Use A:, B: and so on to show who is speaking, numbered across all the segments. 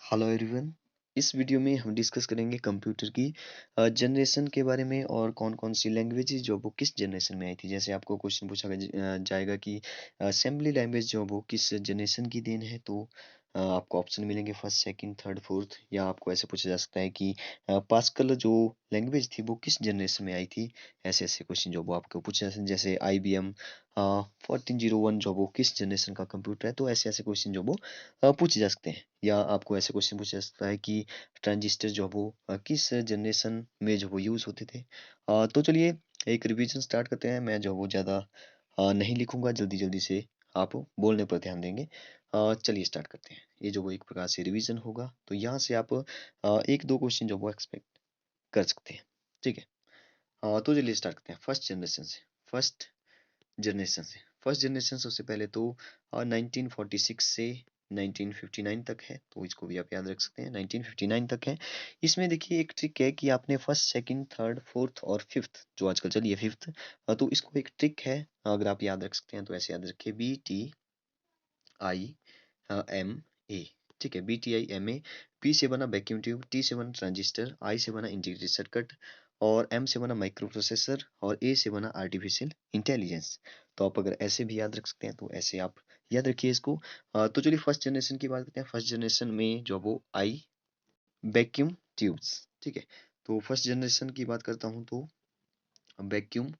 A: Hello everyone. इस video में हम डिस्कस करेंगे कंप्यूटर की जनरेशन के बारे में और कौन-कौन सी लैंग्वेजेस जो वो किस जनरेशन में आई थी। जैसे आपको क्वेश्चन पूछा जाएगा कि असेंबली लैंग्वेज जो वो किस जनरेशन की देन है, तो आपको ऑप्शन मिलेंगे फर्स्ट, सेकंड, थर्ड, फोर्थ। या आपको ऐसे पूछा जा सकता है कि पास्कल जो लैंग्वेज थी वो किस जनरेशन में आई थी। ऐसे-ऐसे क्वेश्चन जो वो आपको पूछे जा सकते हैं। जैसे आईबीएम 1401 जो वो किस जनरेशन का कंप्यूटर है। तो ऐसे-ऐसे क्वेश्चन जो वो पूछे जा सकते हैं। या आपको ऐसे क्वेश्चन पूछा जा सकता है कि ट्रांजिस्टर जो है वो किस जनरेशन में जो वो यूज़ होते थे। तो चलिए एक रिवीजन स्टार्ट करते हैं। मैं जो वो ज़्यादा नहीं लिखूंगा, जल्दी-जल्दी से आप बोलने पर ध्यान देंगे। चलिए स्टार्ट करते हैं। ये जो वो एक प्रकार से रिवीजन होगा, तो यहाँ से आप एक दो क्वेश्चन जो वो एक्सपेक्ट कर सकते हैं। ठीक है। तो चलिए स्टार्ट करते हैं फर्स्ट जनरेशन से। फर्स्ट जनरेशन से फर्स्ट जनरेशन सबसे पहले तो 1946 से 1959 तक है, तो इसको भी आप याद रख सकते हैं। 1959 तक है। इसमें देखिए एक ट्रिक है कि आपने फर्स्ट, सेकंड, थर्ड, फोर्थ और फिफ्थ जो आजकल चली है फिफ्थ, तो इसको एक ट्रिक है। अगर आप याद रख सकते हैं तो ऐसे याद रखिए, BTIMA। ठीक है, BTIMA। पी से बना वैक्यूम ट्यूब, टी से बना ट्रांजिस्टर, आई से बना इंटीग्रेटेड सर्किट, और एम से बना माइक्रो प्रोसेसर, और ए से बना आर्टिफिशियल इंटेलिजेंस। तो आप अगर ऐसे भी याद रख सकते हैं तो ऐसे आप याद रखिए इसको। तो चलिए फर्स्ट जनरेशन की बात करते हैं। फर्स्ट जनरेशन में जो वो आई वैक्यूम ट्यूब्स। ठीक है। तो फर्स्ट जनरेशन की बात करता हूँ तो वैक्यूम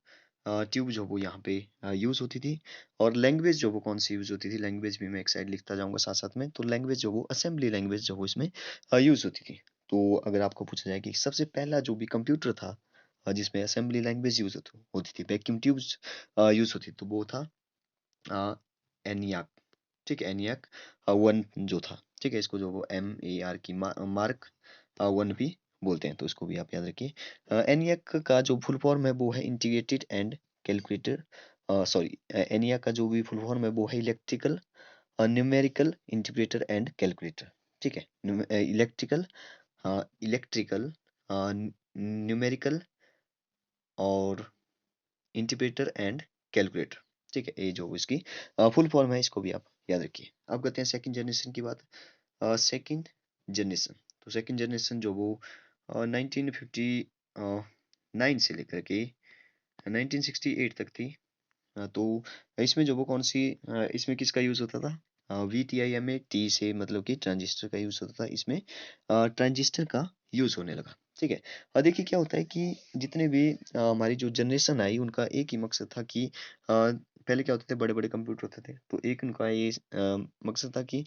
A: ट्यूब जो वो यहाँ पे यूज़ होती थी। और लैंग्वेज जो वो कौन सी यूज़ होती थी, लैंग्वेज भी मैं एक साइड लिखता जाऊँगा साथ साथ में। तो लैंग्वेज जो वो असेंबली लैंग्वेज जो वो इसमें यूज़ होती थी। तो अगर आपको पूछा जाए कि सबसे पहला जो भी कंप्यूटर था जिसमें असेंबली लैंग्वेज यूज़ होती थी, वैक्यूम ट्यूब्स यूज़ होती, तो वो था एनियाक। ठीक है, एनियाक वन जो था। ठीक है, इसको जो वो MAR की मार्क वन भी बोलते हैं, तो इसको भी आप याद रखिए। एनियाक का जो फुल फॉर्म है वो है integrated and calculator. Sorry, ENIAC का जो भी फुल फॉर्म है वो है electrical numerical integrator and calculator. ठीक है, इलेक्ट्रिकल न्यूमेरिकल और इंटीग्रेटर एंड कैलकुलेटर। ठीक है, ये जो इसकी फुल फॉर्म है, इसको भी आप याद रखिए। अब करते हैं सेकंड जनरेशन की बात। सेकंड जनरेशन, तो सेकंड जनरेशन जो वो 1959 से लेकर के 1968 तक थी। तो इसमें जो वो कौन सी इसमें किसका यूज़ होता था? VTIMA, टी से मतलब कि ट्रांजिस्टर का यूज़ होता था। इसमें ट्रांजिस्टर का यूज़ होने लगा। ठीक है। देखिए क्या होता है कि जितने भी हमारी जो जनरेशन आई उनका एक ही मकसद था कि पहले क्या होते थे, बड़े-बड़े कंप्यूटर होते थे। तो एक उनका ये मकसद था कि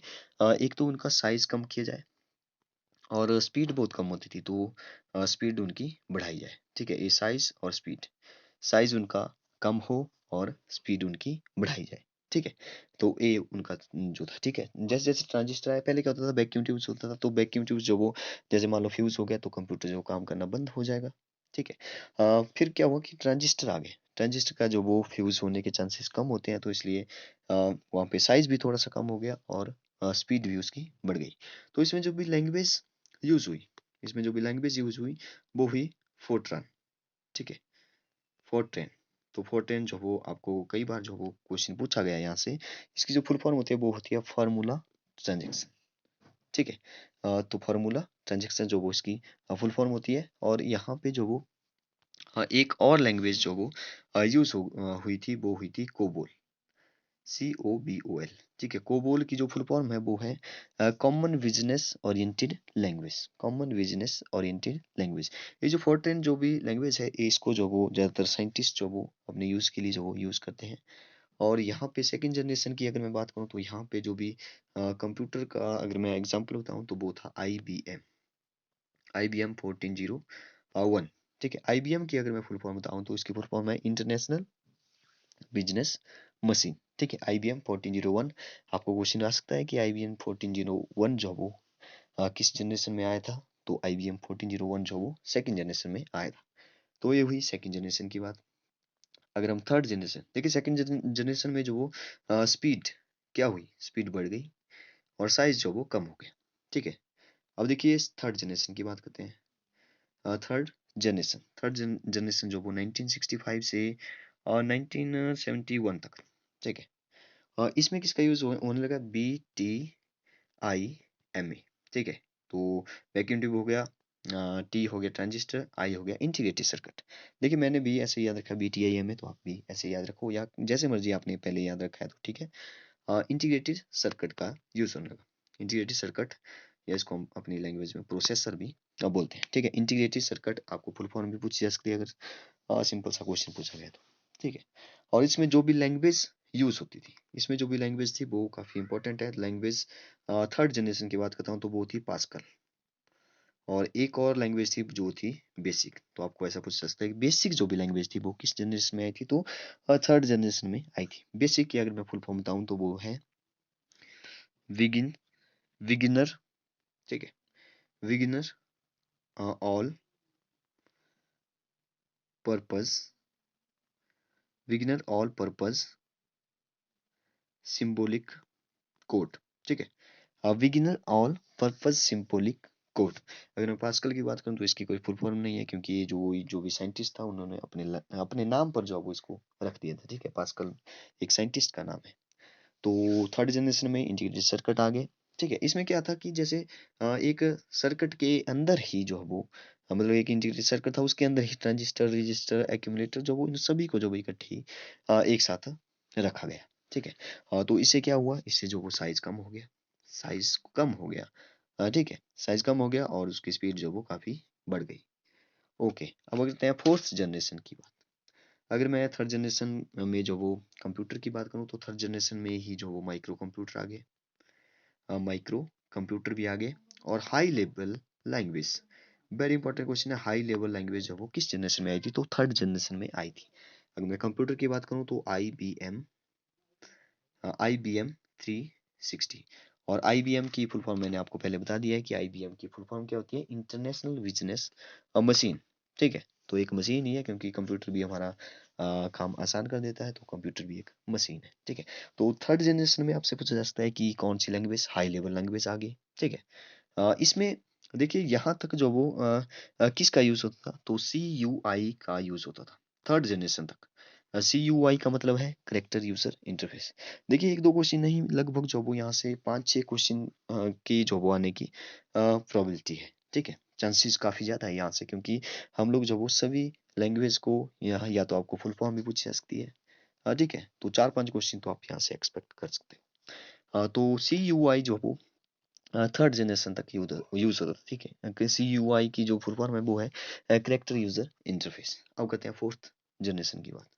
A: एक तो उनका साइज़ कम किया जाए और स्पीड बहुत कम होती थी, तो स्पीड उनकी बढ़ाई जाए। ठीक है, ये साइज़ और स्पीड, साइज़ उनका कम हो और स्पीड उनकी बढ़ाई जाए। ठीक है, तो ये उनका जो था। ठीक है, जैसे-जैसे ट्रांजिस्टर आया, पहले क्या होता था, वैक्यूम ट्यूब्स होता था। तो वैक्यूम ट्यूब्स जो वो जैसे मान लो फ्यूज़ हो गया तो कंप्यूटर जो काम करना बंद हो जाएगा। ठीक है। फिर क्या हुआ कि ट्रांजिस्टर आ गए। ट्रांजिस्टर का जो वो फ्यूज़ होने के चांसेस कम होते हैं, तो इसलिए वहाँ पे साइज़ भी थोड़ा-सा कम हो गया और स्पीड भी उसकी बढ़ गई। तो इसमें जो भी लैंग्वेज यूज़ हुई, इसमें जो भी लैंग्वेज यूज़ हुई वो हुई फोर्ट्रान। ठीक है, फोर्ट्रान। तो फोर्ट्रान जो वो आपको कई बार जो वो क्वेश्चन पूछा गया है यहाँ से, इसकी जो फुल फॉर्म होती है वो होती है फार्मूला ट्रांजैक्शन। ठीक है। तो फार्मूला ट्रांजैक्शन जो वो इसकी फुल फॉर्म होती है। और यहाँ पे जो वो एक और लैंग्वेज जो वो यूज़ हुई थी वो हुई थी कोबोल। COBOL। ठीक है, कोबोल की जो फुल फॉर्म है वो है common business oriented language. Common business oriented language. ये जो फोर्ट्रान जो भी लैंग्वेज है, ये इसको जो वो ज़्यादातर साइंटिस्ट जो वो अपने यूज़ के लिए जो वो यूज़ करते हैं। और यहाँ पे सेकंड जनरेशन की अगर मैं बात करूँ तो यहाँ पे जो भी कंप्यूटर का अगर मैं एग्जांपल बताऊँ तो वो था IBM। IBM 1401। ठीक है, IBM की अगर मैं फुल फॉर्म बताऊँ तो इसकी फुल फॉर्म है इंटरनेशनल बिजनेस मशीन। ठीक है, IBM 1401। आपको क्वेश्चन आ सकता है कि IBM 1401 जो वो किस जनरेशन में आया था। तो IBM 1401 जो वो सेकंड जनरेशन में आया था। तो ये हुई सेकंड जनरेशन की बात। अगर हम थर्ड जनरेशन देखिए, सेकंड जनरेशन में जो वो स्पीड क्या हुई, स्पीड बढ़ गई और साइज जो वो कम हो गया। ठीक है। अब देखिए थर्ड जनरेशन की बात करते हैं। थर्ड जनरेशन जो वो 1965 से 1971 तक। ठीक है। इसमें किसका यूज होने लगा? BTIMA। ठीक है, तो वैक्यूम ट्यूब हो गया, टी हो गया ट्रांजिस्टर, आई हो गया इंटीग्रेटेड सर्किट। देखिए मैंने भी ऐसे याद रखा BTIM है, तो आप भी ऐसे याद रखो या जैसे मर्जी आपने पहले याद रखा है तो ठीक है। इंटीग्रेटेड सर्किट का यूज होने लगा। इंटीग्रेटेड सर्किट या इसको हम अपनी लैंग्वेज में प्रोसेसर भी बोलते हैं, ठीक है। इंटीग्रेटेड सर्किट आपको फुल फॉर्म भी पूछी जा सकती है अगर सिंपल सा क्वेश्चन पूछा गया तो, ठीक है। और इसमें जो भी लैंग्वेज यूज होती थी, इसमें जो भी लैंग्वेज थी वो काफी इंपॉर्टेंट है। लैंग्वेज थर्ड जनरेशन की बात करता हूँ तो वो थी पास्कल, और एक और लैंग्वेज थी जो थी बेसिक। तो आपको ऐसा पूछ सकता है कि बेसिक जो भी लैंग्वेज थी वो किस जनरेशन में आई थी, तो थर्ड जनरेशन में आई थी। बेसिक की अगर मैं फुल फॉर्म बताऊं तो वो है विगिन विगिनर, ठीक है। Beginner all purpose, beginner all purpose symbolic code, ठीक है। Beginner all purpose symbolic code. अगर मैं पास्कल की बात करूं तो इसकी कोई फुल फॉर्म नहीं है, क्योंकि ये जो भी साइंटिस्ट था उन्होंने अपने नाम पर जो वो इसको रख दिया था, ठीक है। पास्कल एक साइंटिस्ट का नाम है। तो थर्ड जनरेशन में इंटीग्रेटेड सर्किट आ गए, ठीक है। इसमें क्या था कि जैसे एक सर्किट के अंदर ही जो है वो मतलब एक इंटीग्रेटेड सर्किट था, उसके अंदर ही ट्रांजिस्टर, रजिस्टर, एक्यूमुलेटर जो वो इन सभी को जो वो इकट्ठी एक साथ रखा गया, ठीक है। तो इससे क्या हुआ, इससे जो वो साइज कम हो गया, साइज कम हो गया, ठीक है। साइज कम हो गया और उसकी स्पीड जो वो काफी बढ़ गई। ओके, अब अगर करते हैं फोर्थ जनरेशन की बात। अगर मैं थर्ड जनरेशन में जो वो कंप्यूटर की बात करूँ तो थर्ड जनरेशन में ही जो वो माइक्रो कंप्यूटर आ गए, माइक्रो कंप्यूटर भी आ गए। और high level language, very important question है, हाई लेवल लैंग्वेज जो वो किस जनरेशन में आई थी, तो थर्ड जनरेशन में आई थी। अगर मैं कंप्यूटर की बात करूँ तो IBM 360। और IBM की फुल फॉर्म मैंने आपको पहले बता दिया है कि IBM की फुल फॉर्म क्या होती है, इंटरनेशनल बिजनेस मशीन, ठीक है। तो एक मशीन ही है, क्योंकि कंप्यूटर भी हमारा काम आसान कर देता है, तो कंप्यूटर भी एक मशीन है, ठीक है। तो थर्ड जनरेशन में आपसे पूछा जा सकता है कि कौन सी लैंग्वेज हाई लेवल लैंग्वेज आ गई, ठीक है। इसमें देखिए यहाँ तक जो वो किसका यूज होता था, तो CUI का यूज होता था थर्ड जनरेशन तक। CUI का मतलब है करेक्टर यूजर इंटरफेस। देखिए एक दो क्वेश्चन नहीं, लगभग जो वो यहाँ से 5-6 क्वेश्चन की जो वो आने की प्रोबेबिलिटी है, ठीक है। चांसेस काफी ज्यादा है यहाँ से, क्योंकि हम लोग जो वो सभी लैंग्वेज को यहाँ या तो आपको फुल फॉर्म भी पूछी जा सकती है, ठीक है। तो 4-5 क्वेश्चन तो आप यहाँ से एक्सपेक्ट कर सकते हो। तो CUI जो वो थर्ड जनरेशन तक यूज होता था, ठीक है। CUI की जो फुल फॉर्म है वो है करेक्टर यूजर इंटरफेस। अब करते हैं फोर्थ जनरेशन की बात।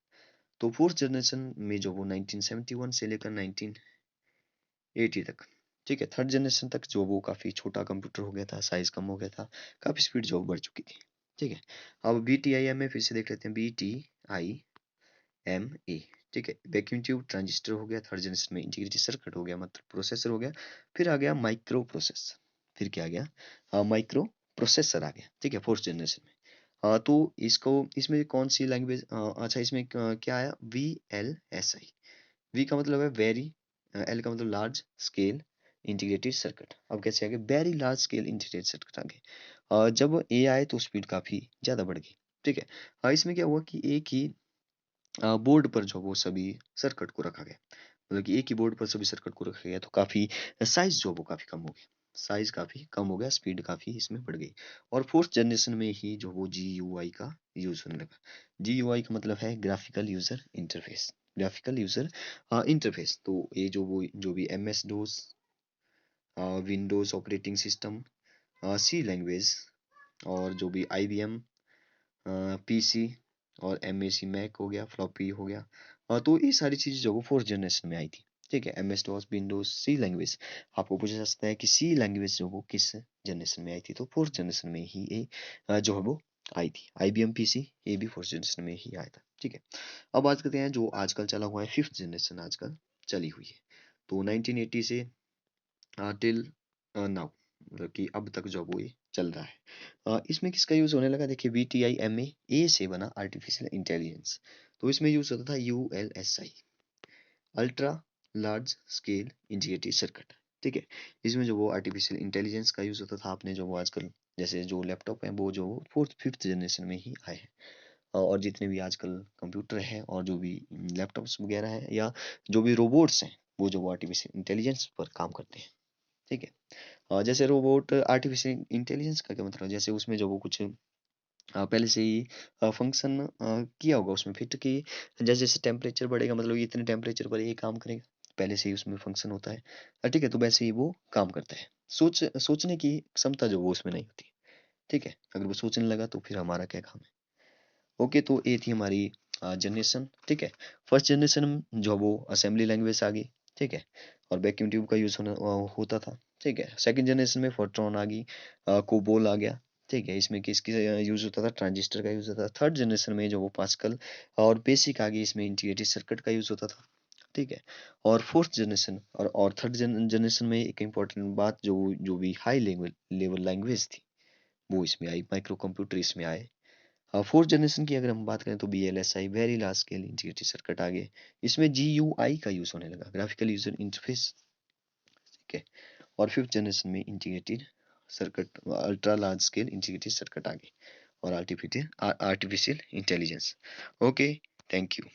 A: तो फोर्थ जनरेशन में जो वो 1971 से लेकर 1980 तक, ठीक है। थर्ड जनरेशन तक जो वो काफी छोटा कंप्यूटर हो गया था, साइज कम हो गया था, काफी स्पीड जो बढ़ चुकी थी, ठीक है। अब BTIM में फिर से देख लेते हैं, BTIMA, ठीक है। वैक्यूम ट्यूब ट्रांजिस्टर हो गया थर्ड जनरेशन में, इंटीग्रेटेड सर्किट हो गया मतलब प्रोसेसर हो गया, फिर आ गया माइक्रो प्रोसेसर, फिर क्या आ गया, माइक्रो प्रोसेसर आ गया, ठीक है, फोर्थ जनरेशन में। तो इसको इसमें कौन सी लैंग्वेज, अच्छा इसमें क्या आया, VLSI। वी का मतलब है वेरी, एल का मतलब लार्ज स्केल इंटीग्रेटेड सर्किट। अब कैसे आ गए, very large scale integrated circuit आ गए। जब ए आए तो स्पीड काफी ज्यादा बढ़ गई, ठीक है। इसमें क्या हुआ कि एक ही बोर्ड पर जो वो सभी सर्किट को रखा गया, मतलब कि एक ही बोर्ड पर सभी सर्किट को रखा गया, तो काफी साइज जो वो काफी कम हो गया, साइज काफी कम हो गया, स्पीड काफी इसमें बढ़ गई। और फोर्थ जनरेशन में ही जो वो GUI का यूज होने लगा। GUI का मतलब है graphical user interface, graphical user interface. तो ये जो भी MS DOS, Windows operating system, C language, और जो भी IBM PC और MAC मैक हो गया, फ्लॉपी हो गया, तो ये सारी चीजें जो वो फोर्थ जनरेशन में आई थी, ठीक है। MS DOS, Windows, C language. आपको पूछा जा सकता है कि C लैंग्वेज जो वो किस जनरेशन में आई थी, तो फोर्थ जनरेशन में ही ये जो है वो आई थी। IBM PC ये भी फोर्थ जनरेशन में ही आया था, ठीक है। अब बात करते हैं जो आजकल चला हुआ है, फिफ्थ जनरेशन आजकल चली हुई है। तो 1980 से टिल नाउ, मतलब कि अब तक जो वो ये चल रहा है। इसमें किसका यूज होने लगा, देखिए BTIMA ए से बना आर्टिफिशियल इंटेलिजेंस। तो इसमें यूज होता था ULSI, ultra large scale integrated circuit, ठीक है। इसमें जो वो आर्टिफिशियल इंटेलिजेंस का यूज होता था, आपने जो वो आजकल जैसे जो लैपटॉप है वो जो फोर्थ फिफ्थ जनरेशन में ही आए हैं। और जितने भी आजकल कंप्यूटर है और जो भी लैपटॉप्स वगैरह है या जो भी रोबोट्स हैं, वो जो वो आर्टिफिशियल इंटेलिजेंस पर काम करते हैं, ठीक है। जैसे रोबोट आर्टिफिशियल इंटेलिजेंस का क्या मतलब है, जैसे उसमें जो वो कुछ पहले से ही फंक्शन किया होगा उसमें फिट कि जैसे जैसे टेम्परेचर बढ़ेगा मतलब ये इतने टेम्परेचर पर ये काम करेगा, पहले से ही उसमें फंक्शन होता है। ठीक है, तो वैसे ही वो काम करता है। सोचने की क्षमता जो वो उसमें नहीं होती। ठीक है, अगर वो सोचने लगा तो फिर हमारा क्या काम है। ओके, तो ये थी हमारी जनरेशन। ठीक है, फर्स्ट जनरेशन जो वो असेंबली लैंग्वेज आ गई। ठीक है, और वैक्यूम ट्यूब का यूज होता था। ठीक है, सेकंड जनरेशन में फोर्ट्रॉन आ गई, कोबोल आ गया। ठीक है, इसमें किसकी यूज होता था, ट्रांजिस्टर का यूज होता था। थर्ड जनरेशन में जो वो पास्कल और बेसिक आ गई, इसमें इंटीग्रेटेड सर्किट का यूज होता था। ठीक है, और फोर्थ जनरेशन और थर्ड जनरेशन में एक इम्पॉर्टेंट बात, जो जो भी हाई लेवल लैंग्वेज थी वो इसमें आई, माइक्रो कंप्यूटर इसमें आए। फोर्थ जनरेशन की अगर हम बात करें तो VLSI, very large scale integrated circuit आ गए। इसमें GUI का यूज होने लगा, ग्राफिकल यूजर इंटरफेस। ठीक है, और फिफ्थ जनरेशन में integrated circuit, ultra large scale integrated circuit आ गए, और artificial intelligence. Okay, thank you.